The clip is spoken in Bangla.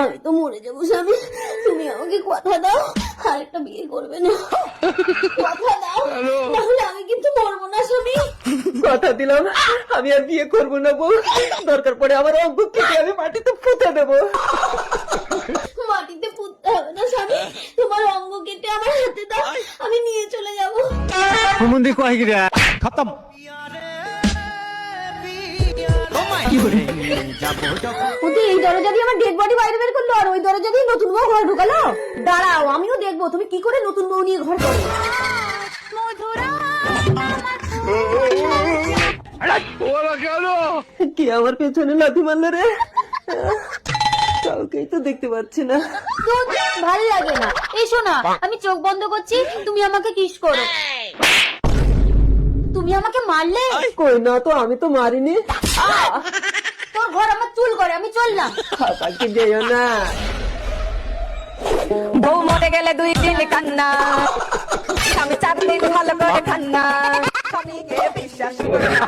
আমি তো মরে যাবো স্বামী, তুমি আমাকে কথা দাও আর একটা বিয়ে করবে না। কথা দাও, তাহলে আমি কিন্তু মরবো না স্বামী। কথা দিলাম আমি আর বিয়ে করবো না বউ, দরকার পড়ে আমার অঙ্গ কেটে আমি মাটিতে পুঁতে দেবো। মাটিতে পুঁততে হবে না স্বামী, তোমার অঙ্গ কেটে আমার হাতে দাও, আমি নিয়ে চলে যাবো। खत्म ওতে এই দরজা দিয়ে আমার ডেড বডি বাইরে বের করলো আর ওই দরজা দিয়ে নতুন বউ ঘর ঢুকালো। দাঁড়াও, আমিও দেখবো তুমি কি করে নতুন বউ নিয়ে ঘর করো। কি আমার পেছনে লাথি মারলো রে? কাউকেই তো দেখতে পাচ্ছি না। ভালো লাগে না। এই শোনা, আমি চোখ বন্ধ করছি, তুমি আমাকে কিস করো। তুমি আমাকে মারলে? কই না তো, আমি তো মারিনি। তোর ঘর আমার চুল করে, আমি চললাম। তাকে যেও না। বউ মরে গেলে 2 দিন কান্না, আমি 4 দিন ভালো করে খান্না, স্বামীকে বিশ্বাস করি না।